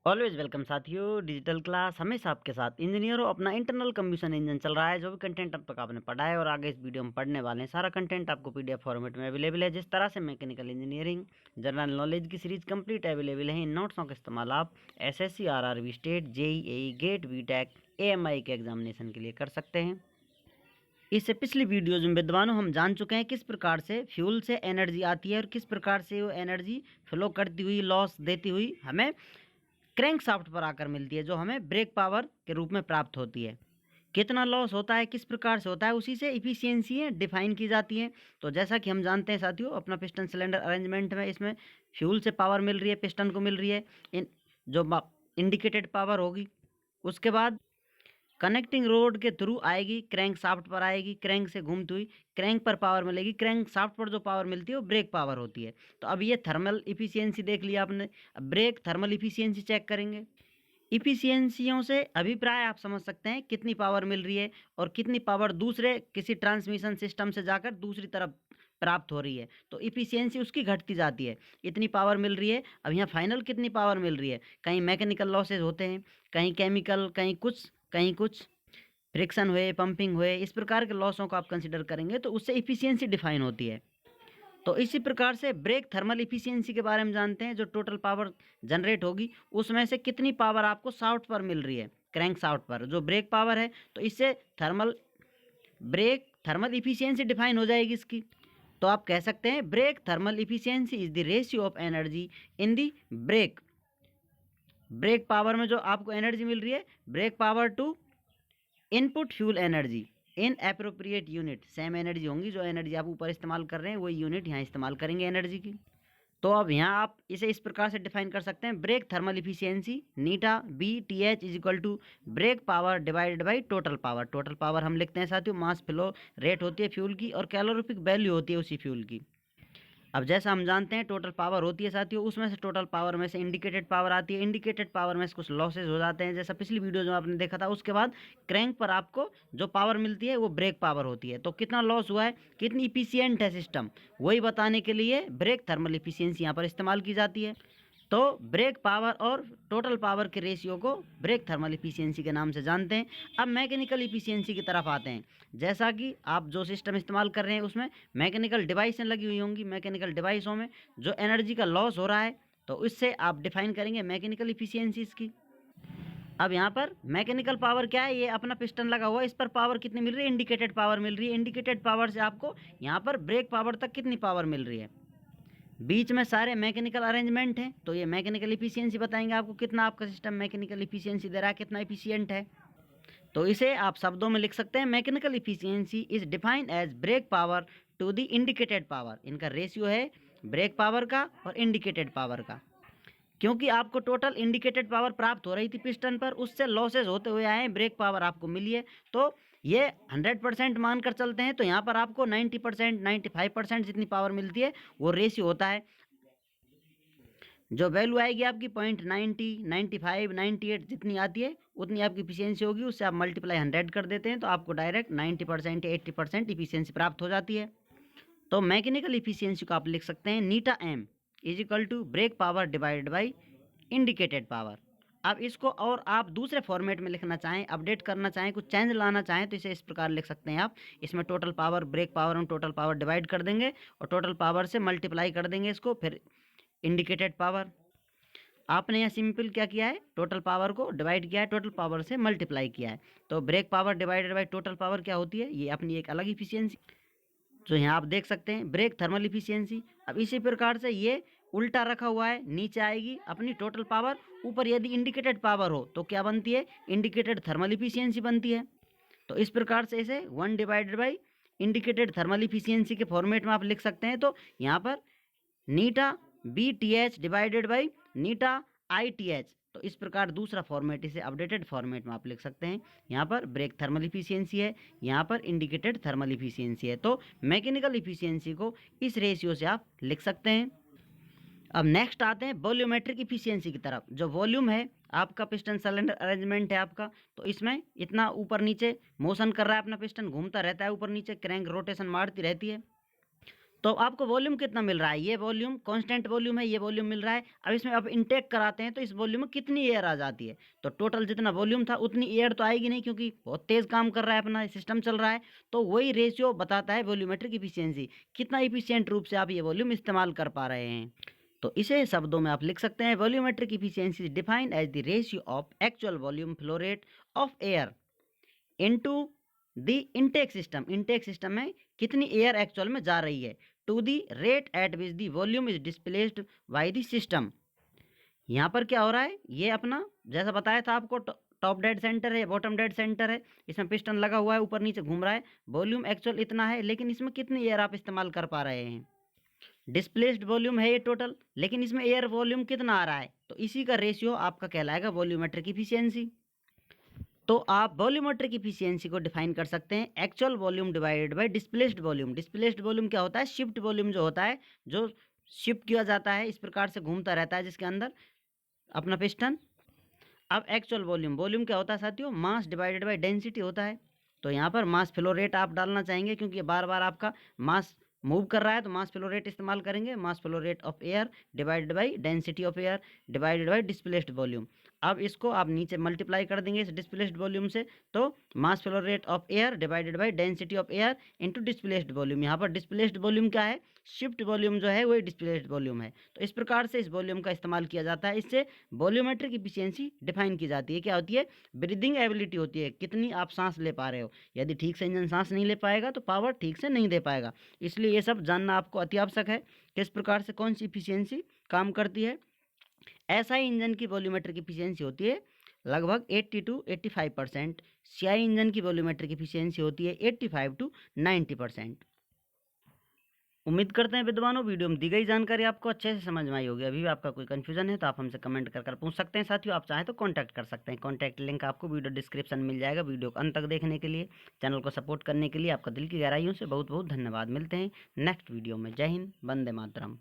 Always welcome साथियों, digital class हमेशा आपके साथ। इंजीनियरों, अपना इंटरनल कंबशन इंजन चल रहा है। जो भी कंटेंट अब तक आपने पढ़ा है और आगे इस वीडियो में पढ़ने वाले हैं, सारा कंटेंट आपको पीडीएफ फॉर्मेट में अवेलेबल है। जिस तरह से मैकेनिकल इंजीनियरिंग जनरल नॉलेज की सीरीज कंप्लीट अवेलेबल है, इन नोट्सों का इस्तेमाल आप SSC, RRB state, JEE, GATE, BTech, AMIE के एग्जामिनेशन के लिए कर सकते हैं। इससे पिछली वीडियोज में विद्वानों हम जान चुके हैं किस प्रकार से फ्यूल से एनर्जी आती है और किस प्रकार से वो एनर्जी फ्लो करती हुई, लॉस देती हुई हमें क्रैंक शाफ्ट पर आकर मिलती है, जो हमें ब्रेक पावर के रूप में प्राप्त होती है। कितना लॉस होता है, किस प्रकार से होता है, उसी से इफिशियंसी डिफाइन की जाती है। तो जैसा कि हम जानते हैं साथियों, अपना पिस्टन सिलेंडर अरेंजमेंट में इसमें फ्यूल से पावर मिल रही है, पिस्टन को मिल रही है इन जो इंडिकेटेड पावर होगी। उसके बाद कनेक्टिंग रोड के थ्रू आएगी, क्रैंक शाफ्ट पर आएगी, क्रैंक से घूमती हुई क्रैंक पर पावर मिलेगी। क्रैंक शाफ्ट पर जो पावर मिलती है वो ब्रेक पावर होती है। तो अब ये थर्मल इफिशियंसी देख लिया आपने। अब ब्रेक थर्मल इफिशियंसी चेक करेंगे। इफिशियंसियों से अभिप्राय आप समझ सकते हैं कितनी पावर मिल रही है और कितनी पावर दूसरे किसी ट्रांसमिशन सिस्टम से जाकर दूसरी तरफ प्राप्त हो रही है। तो इफिशियंसी उसकी घटती जाती है। इतनी पावर मिल रही है। अब यहाँ फाइनल कितनी पावर मिल रही है, कहीं मैकेनिकल लॉसेज होते हैं, कहीं केमिकल, कहीं कुछ फ्रिक्शन हुए, पंपिंग हुए, इस प्रकार के लॉसों को आप कंसिडर करेंगे तो उससे इफिशियंसी डिफाइन होती है। तो इसी प्रकार से ब्रेक थर्मल इफिशियंसी के बारे में जानते हैं। जो टोटल पावर जनरेट होगी उसमें से कितनी पावर आपको शाफ्ट पर मिल रही है, क्रैंक शाफ्ट पर जो ब्रेक पावर है। तो इससे ब्रेक थर्मल इफिशियंसी डिफाइन हो जाएगी इसकी। तो आप कह सकते हैं brake thermal efficiency is the ratio of energy in the brake power में जो आपको एनर्जी मिल रही है, brake power to input fuel energy in appropriate unit. Same energy होंगी, जो एनर्जी आप ऊपर इस्तेमाल कर रहे हैं वही यूनिट यहाँ इस्तेमाल करेंगे एनर्जी की। तो अब यहाँ आप इसे इस प्रकार से डिफाइन कर सकते हैं, brake thermal efficiency eta B T H is equal to brake power divided by total power. Total power हम लिखते हैं साथियों, मास फ्लो रेट होती है फ्यूल की और कैलोरीफिक वैल्यू होती है उसी फ्यूल की। अब जैसा हम जानते हैं टोटल पावर होती है साथियों, उसमें से टोटल पावर में से इंडिकेटेड पावर आती है। इंडिकेटेड पावर में से कुछ लॉसेज हो जाते हैं, जैसा पिछली वीडियो जो आपने देखा था। उसके बाद क्रैंक पर आपको जो पावर मिलती है वो ब्रेक पावर होती है। तो कितना लॉस हुआ है, कितनी इफिशियंट है सिस्टम, वही बताने के लिए ब्रेक थर्मल इफिशियंसी यहाँ पर इस्तेमाल की जाती है। तो ब्रेक पावर और टोटल पावर के रेशियो को ब्रेक थर्मल इफिशियंसी के नाम से जानते हैं। अब मैकेनिकल इफिशियंसी की तरफ आते हैं। जैसा कि आप जो सिस्टम इस्तेमाल कर रहे हैं उसमें मैकेनिकल डिवाइसें लगी हुई होंगी। मैकेनिकल डिवाइसों में जो एनर्जी का लॉस हो रहा है, तो इससे आप डिफाइन करेंगे मैकेनिकल इफिशियंसी इसकी। अब यहाँ पर मैकेनिकल पावर क्या है, ये अपना पिस्टन लगा हुआ है, इस पर पावर कितनी मिल रही है, इंडिकेटेड पावर मिल रही है। इंडिकेटेड पावर से आपको यहाँ पर ब्रेक पावर तक कितनी पावर मिल रही है। बीच में सारे मैकेनिकल अरेंजमेंट हैं, तो ये मैकेनिकल इफिशियंसी बताएंगे आपको कितना आपका सिस्टम मैकेनिकल इफिशियंसी दे रहा है, कितना इफिशियंट है। तो इसे आप शब्दों में लिख सकते हैं, mechanical efficiency is defined as brake power to the indicated power. इनका रेशियो है ब्रेक पावर का और इंडिकेटेड पावर का। क्योंकि आपको टोटल इंडिकेटेड पावर प्राप्त हो रही थी पिस्टन पर, उससे लॉसेज होते हुए आए, ब्रेक पावर आपको मिली है। तो ये 100% मानकर चलते हैं, तो यहाँ पर आपको 90%, 95% जितनी पावर मिलती है वो रेशियो होता है। जो वैल्यू आएगी आपकी 0.90, 95, 98 जितनी आती है उतनी आपकी इफिशियंसी होगी। उससे आप मल्टीप्लाई 100 कर देते हैं तो आपको डायरेक्ट 90% या 80% इफिशियंसी प्राप्त हो जाती है। तो मैकेनिकल इफिशियंसी को आप लिख सकते हैं eta m is equal to brake power divided by indicated power. अब इसको और आप दूसरे फॉर्मेट में लिखना चाहें, अपडेट करना चाहें, कुछ चेंज लाना चाहें, तो इसे इस प्रकार लिख सकते हैं आप। इसमें टोटल पावर, ब्रेक पावर और टोटल पावर डिवाइड कर देंगे और टोटल पावर से मल्टीप्लाई कर देंगे इसको, फिर इंडिकेटेड पावर। आपने यहाँ सिंपल क्या किया है, टोटल पावर को डिवाइड किया है, टोटल पावर से मल्टीप्लाई किया है। तो brake power divided by total power क्या होती है, ये अपनी एक अलग इफिशियंसी जो यहाँ आप देख सकते हैं, ब्रेक थर्मल इफिशियंसी। अब इसी प्रकार से ये उल्टा रखा हुआ है, नीचे आएगी अपनी टोटल पावर, ऊपर यदि इंडिकेटेड पावर हो तो क्या बनती है, इंडिकेटेड थर्मल इफिशियंसी बनती है। तो इस प्रकार से इसे 1 divided by indicated thermal efficiency के फॉर्मेट में आप लिख सकते हैं। तो यहाँ पर eta B T h divided by eta i t h. तो इस प्रकार दूसरा फॉर्मेट, इसे अपडेटेड फॉर्मेट में आप लिख सकते हैं। यहाँ पर ब्रेक थर्मल इफिशियंसी है, यहाँ पर इंडिकेटेड थर्मल इफिशियंसी है। तो मैकेनिकल इफिशियंसी को इस रेशियो से आप लिख सकते हैं। अब नेक्स्ट आते हैं वॉल्यूमेट्रिक इफिशियंसी की तरफ। जो वॉल्यूम है आपका, पिस्टन सिलेंडर अरेंजमेंट है आपका, तो इसमें इतना ऊपर नीचे मोशन कर रहा है अपना पिस्टन, घूमता रहता है ऊपर नीचे, क्रैंक रोटेशन मारती रहती है। तो आपको वॉल्यूम कितना मिल रहा है, ये वॉल्यूम कांस्टेंट वॉल्यूम है, ये वॉल्यूम मिल रहा है। अब इसमें अब इनटेक कराते हैं तो इस वॉल्यूम में कितनी एयर आ जाती है, तो टोटल जितना वॉल्यूम था उतनी एयर तो आएगी नहीं, क्योंकि बहुत तेज काम कर रहा है अपना सिस्टम चल रहा है। तो वही रेशियो बताता है वॉल्यूमेट्रिक इफिशियंसी, कितना इफिशियंट रूप से आप ये वॉल्यूम इस्तेमाल कर पा रहे हैं। तो इसे शब्दों में आप लिख सकते हैं, volumetric efficiency is defined as the ratio of actual volume flow rate of air into the intake system, intake system में कितनी एयर एक्चुअल में जा रही है, to the rate at which the volume is displaced by the system. यहाँ पर क्या हो रहा है, ये अपना जैसा बताया था आपको, टॉप डेड सेंटर है, बॉटम डेड सेंटर है, इसमें पिस्टन लगा हुआ है, ऊपर नीचे घूम रहा है, वॉल्यूम एक्चुअल इतना है, लेकिन इसमें कितनी एयर आप इस्तेमाल कर पा रहे हैं। डिस्प्लेस्ड वॉल्यूम है ये टोटल, लेकिन इसमें एयर वॉल्यूम कितना आ रहा है, तो इसी का रेशियो आपका कहलाएगा वॉल्यूमेट्रिक इफिशियंसी। तो आप वॉल्यूमेट्रिक इफिशियंसी को डिफाइन कर सकते हैं, actual volume divided by displaced volume. Displaced volume क्या होता है, शिफ्ट वॉल्यूम जो होता है, जो शिफ्ट किया जाता है, इस प्रकार से घूमता रहता है जिसके अंदर अपना पिस्टन। अब एक्चुअल वॉल्यूम, वॉल्यूम क्या होता है साथियों, मास डिवाइडेड बाय डेंसिटी होता है। तो यहाँ पर मास फ्लो रेट आप डालना चाहेंगे, क्योंकि बार बार आपका मास मूव कर रहा है, तो मास फ्लो रेट इस्तेमाल करेंगे, mass flow rate of air divided by density of air divided by displaced volume. अब इसको आप नीचे मल्टीप्लाई कर देंगे इस डिस्प्लेस्ड वॉल्यूम से, तो mass flow rate of air divided by density of air into displaced volume. यहाँ पर डिस्प्लेस्ड वॉल्यूम क्या है, शिफ्ट वॉल्यूम जो है वही डिस्प्लेस्ड वॉल्यूम है। तो इस प्रकार से इस वॉल्यूम का इस्तेमाल किया जाता है, इससे वॉल्यूमेट्रिक इफिशियंसी डिफाइन की जाती है। क्या होती है, ब्रीदिंग एबिलिटी होती है, कितनी आप सांस ले पा रहे हो। यदि ठीक से इंजन सांस नहीं ले पाएगा तो पावर ठीक से नहीं दे पाएगा। इसलिए ये सब जानना आपको अति आवश्यक है, किस प्रकार से कौन सी इफिशियंसी काम करती है। एसआई इंजन की वॉल्यूमेट्रिक इफिशियंसी होती है लगभग 80 to 85%। सीआई इंजन की वॉल्यूमेट्रिक इफिशियंसी होती है 85 to 90%। उम्मीद करते हैं विद्वानों, वीडियो में दी गई जानकारी आपको अच्छे से समझ में आई होगी। अभी भी आपका कोई कंफ्यूजन है तो आप हमसे कमेंट कर पूछ सकते हैं। साथियों आप चाहें तो कांटेक्ट कर सकते हैं, कांटेक्ट लिंक आपको वीडियो डिस्क्रिप्शन में मिल जाएगा। वीडियो को अंत तक देखने के लिए, चैनल को सपोर्ट करने के लिए आपका दिल की गहराइयों से बहुत बहुत धन्यवाद। मिलते हैं नेक्स्ट वीडियो में। जय हिंद, वंदे मातरम।